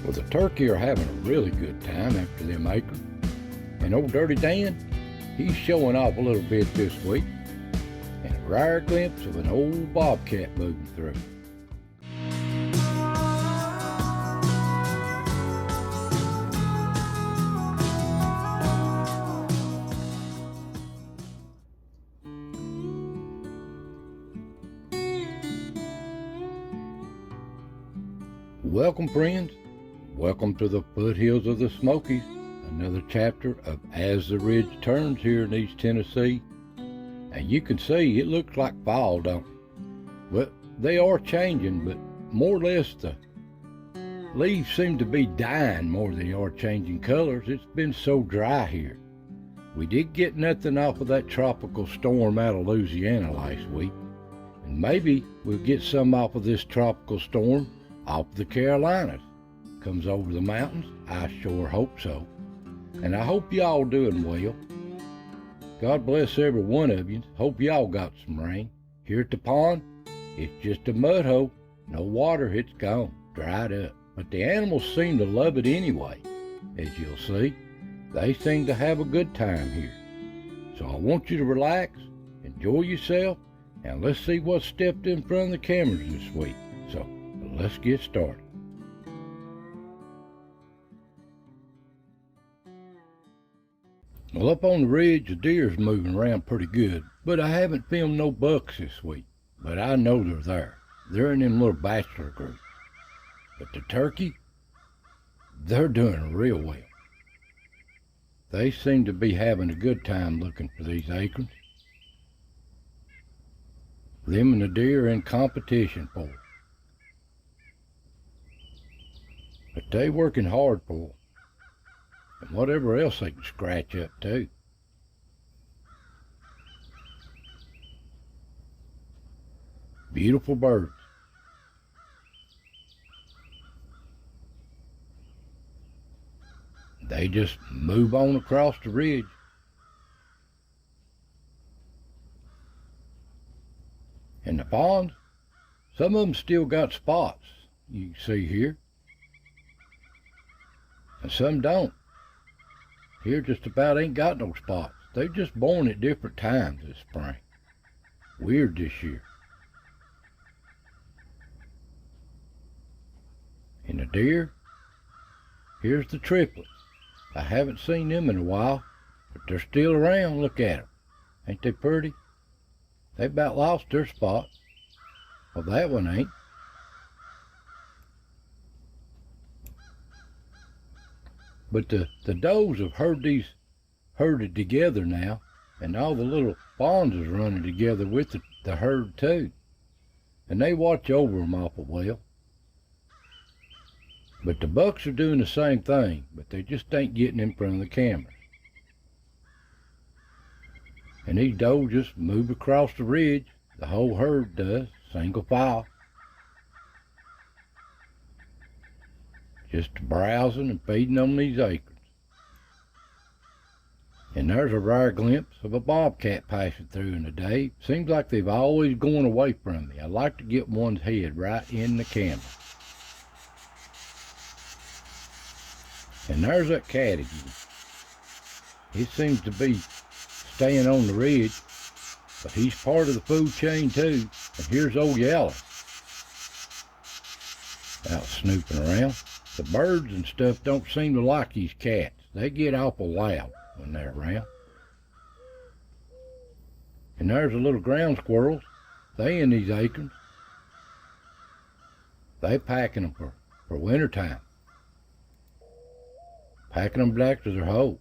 Well, the turkey are having a really good time after them acres. And old Dirty Dan, he's showing off a little bit this week. And a rare glimpse of an old bobcat moving through. Welcome, friends. Welcome to the foothills of the Smokies. Another chapter of As the Ridge Turns here in East Tennessee. And you can see it looks like fall, don't it? Well, they are changing, but more or less the leaves seem to be dying more than they are changing colors. It's been so dry here. We did get nothing off of that tropical storm out of Louisiana last week. And maybe we'll get some off of this tropical storm off the Carolinas. Comes over the mountains. I sure hope so. And I hope y'all doing well. God bless every one of you. Hope y'all got some rain. Here at the pond, it's just a mud hole. No water, it's gone, dried up. But the animals seem to love it anyway. As you'll see, they seem to have a good time here. So I want you to relax, enjoy yourself, and let's see what stepped in front of the cameras this week. So let's get started. Well, up on the ridge, the deer's moving around pretty good, but I haven't filmed no bucks this week. But I know they're there. They're in them little bachelor groups. But the turkey, they're doing real well. They seem to be having a good time looking for these acorns. Them and the deer are in competition for it. But they working hard for it. And whatever else they can scratch up too. Beautiful birds. They just move on across the ridge. And the ponds, some of them still got spots, you can see here. And some don't. Here just about ain't got no spots. They've just born at different times this spring. Weird this year. And the deer, here's the triplets. I haven't seen them in a while, but they're still around. Look at them. Ain't they pretty? They about lost their spot. Well, that one ain't. But the does have herded together now, and all the little fawns is running together with the herd too. And they watch over them awful well. But the bucks are doing the same thing, but they just ain't getting in front of the cameras. And these does just move across the ridge. The whole herd does, single file. Just browsing and feeding on these acorns. And there's a rare glimpse of a bobcat passing through in the day. Seems like they've always gone away from me. I'd like to get one's head right in the camera. And there's that cat again. He seems to be staying on the ridge, but he's part of the food chain too. And here's old Yellow out snooping around. The birds and stuff don't seem to like these cats. They get awful loud when they're around. And there's the little ground squirrels. They in these acorns. They packing them for winter time. Packing them back to their hole.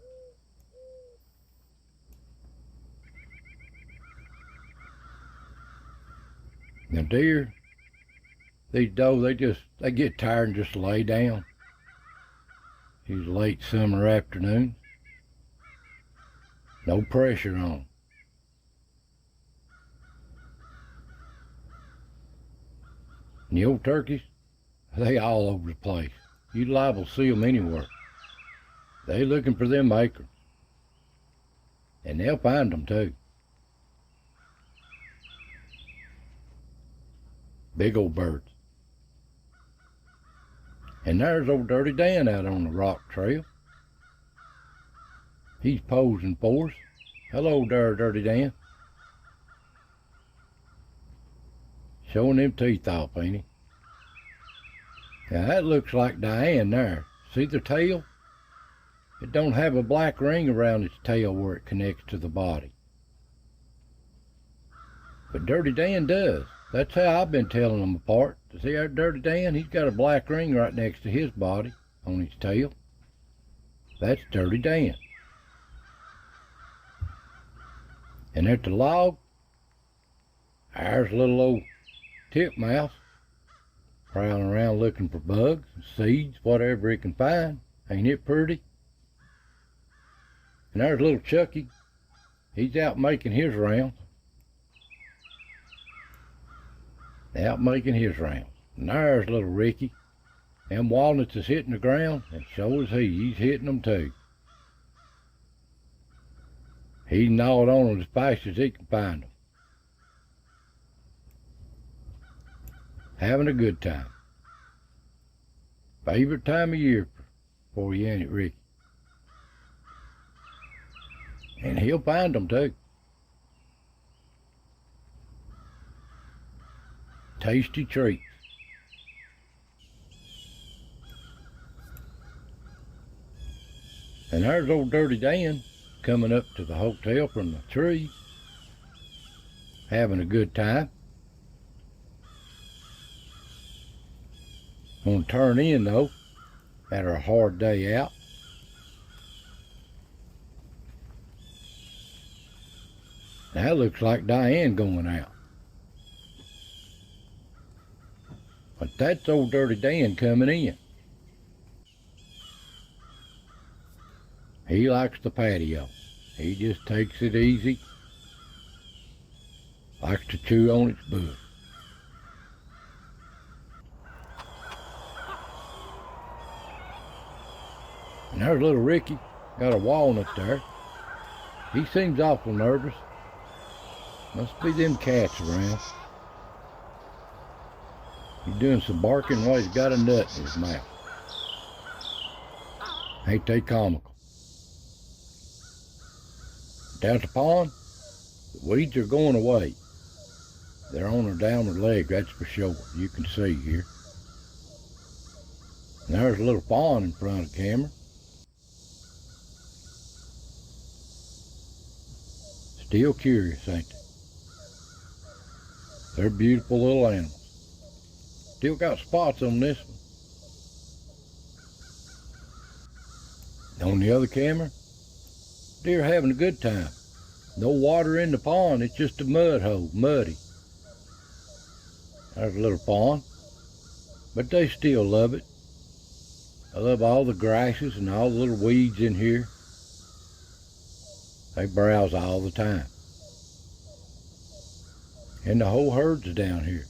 Now deer, these does, they get tired and just lay down. These late summer afternoons. No pressure on them. And the old turkeys, they all over the place. You'd liable to see them anywhere. They looking for them acorns. And they'll find them too. Big old birds. And there's old Dirty Dan out on the rock trail. He's posing for us. Hello there, Dirty Dan. Showing them teeth off, ain't he? Now that looks like Diane there. See the tail? It don't have a black ring around its tail where it connects to the body. But Dirty Dan does. That's how I've been telling them apart. See our Dirty Dan? He's got a black ring right next to his body on his tail. That's Dirty Dan. And at the log, there's a little old titmouse prowling around looking for bugs, seeds, whatever it can find. Ain't it pretty? And there's little Chucky. He's out making his rounds. Out making his rounds. And there's little Ricky. Them walnuts is hitting the ground, and so is he. He's hitting them too. He's gnawing on them as fast as he can find them. Having a good time. Favorite time of year for you, ain't it, Ricky? And he'll find them too. Tasty treats. And there's old Dirty Dan coming up to the hotel from the tree, having a good time. Gonna turn in though, after a hard day out. Now it looks like Diane going out. But that's old Dirty Dan coming in. He likes the patio. He just takes it easy. Likes to chew on its bud. And there's little Ricky, got a walnut there. He seems awful nervous. Must be them cats around. He's doing some barking while he's got a nut in his mouth. Ain't they comical? Down at the pond, the weeds are going away. They're on their downward leg, that's for sure. You can see here. And there's a little fawn in front of the camera. Still curious, ain't they? They're beautiful little animals. Still got spots on this one. On the other camera, deer having a good time. No water in the pond, it's just a mud hole, muddy. There's a little fawn, but they still love it. I love all the grasses and all the little weeds in here. They browse all the time. And the whole herd's down here.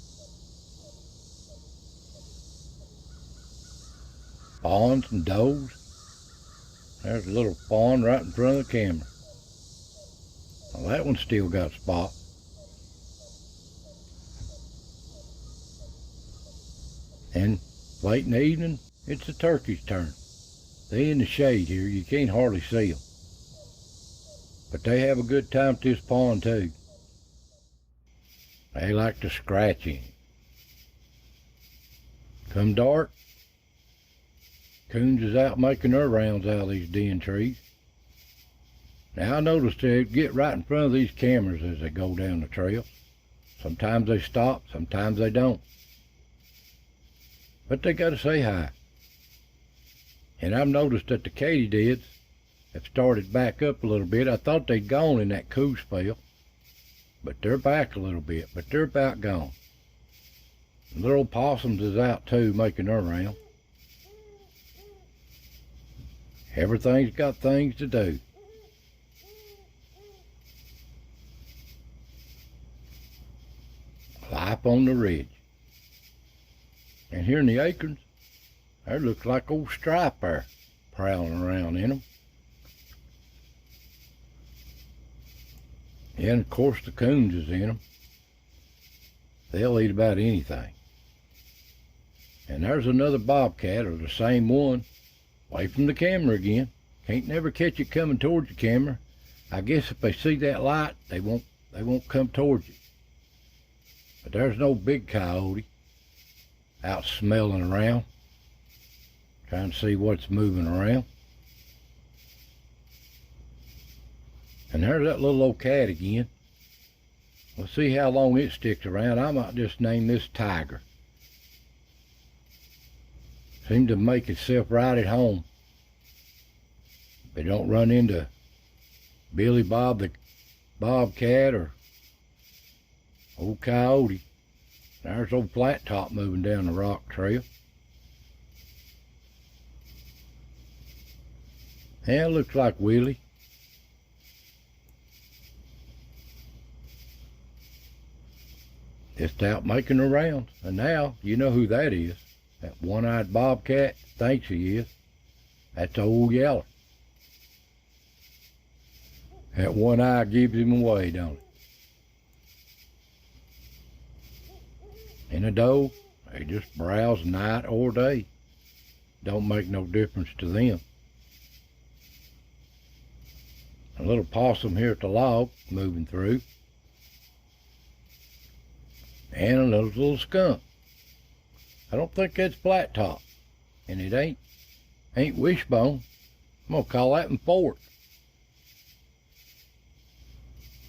Fawns and does. There's a little fawn right in front of the camera. Well, that one's still got a spot. And late in the evening, it's the turkey's turn. They in the shade here, you can't hardly see them. But they have a good time at this pond too. They like to scratch in. Come dark, coons is out making their rounds out of these den trees. Now I noticed they get right in front of these cameras as they go down the trail. Sometimes they stop, sometimes they don't. But they gotta say hi. And I've noticed that the katydids have started back up a little bit. I thought they'd gone in that cool spell, but they're back a little bit, but they're about gone. The little possums is out too, making their round. Everything's got things to do. Life on the ridge. And here in the acorns, there looks like old Stripe there, prowling around in them. And of course the coons is in them. They'll eat about anything. And there's another bobcat, or the same one, away from the camera again. Can't never catch it coming towards the camera. I guess if they see that light, they won't come towards you. But there's no big coyote out smelling around, trying to see what's moving around. And there's that little old cat again. We'll see how long it sticks around. I might just name this Tiger. Seems to make itself right at home. They don't run into Billy Bob the bobcat or old coyote. There's old Flat Top moving down the rock trail. Yeah, it looks like Willie. Just out making the rounds. And now, you know who that is. That one-eyed bobcat thinks he is. That's old Yeller. That one eye gives him away, don't it? And the doe, they just browse night or day. Don't make no difference to them. A little possum here at the log moving through. And a little skunk. I don't think that's Flat Top. And it ain't Wishbone. I'm gonna call that one Fort.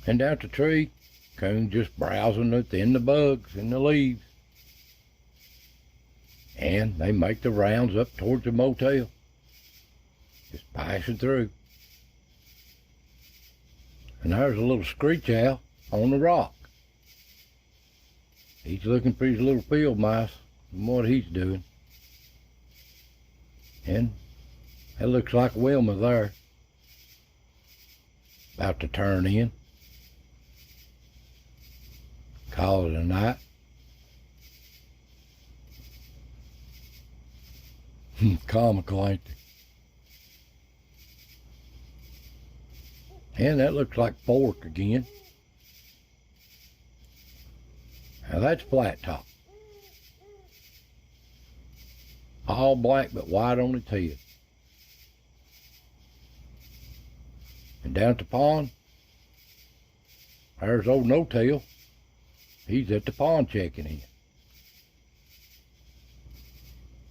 And down the tree, coon just browsing within the bugs and the leaves. And they make the rounds up towards the motel. Just passing through. And there's a little screech owl on the rock. He's looking for his little field mice and what he's doing. And that looks like Wilma there. About to turn in. Call it a night. Comical, ain't they? And that looks like Fork again. Now that's Flat Top. All black but white on its head. And down at the pond, there's old No-Tail. He's at the pond checking in.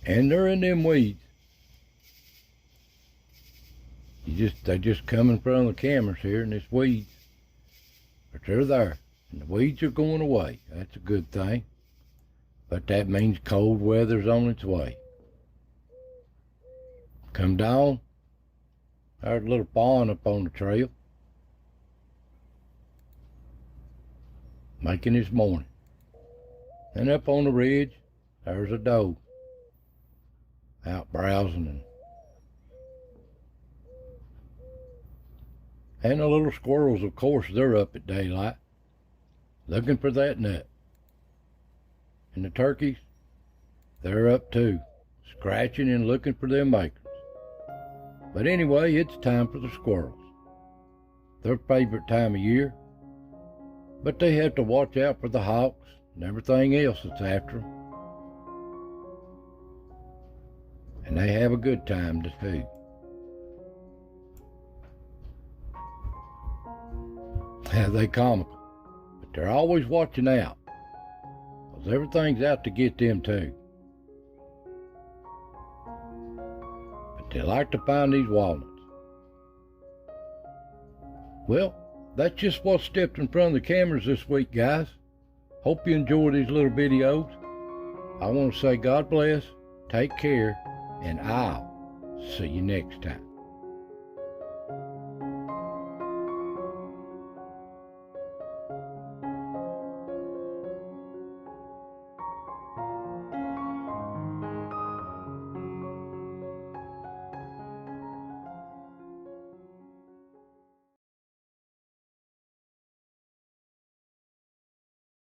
And they're in them weeds. They just come in front of the cameras here in this weeds. But they're there. And the weeds are going away. That's a good thing. But that means cold weather's on its way. Come down. There's a little fawn up on the trail. Making his morning. And up on the ridge, there's a doe. Out browsing. And the little squirrels, of course, they're up at daylight. Looking for that nut. And the turkeys, they're up too. Scratching and looking for them acorns. But anyway, it's time for the squirrels. Their favorite time of year. But they have to watch out for the hawks and everything else that's after them. And they have a good time too. They comical, but they're always watching out, 'cause everything's out to get them too. But they like to find these walnuts. Well, that's just what stepped in front of the cameras this week, guys. Hope you enjoy these little videos. I want to say God bless, take care, and I'll see you next time.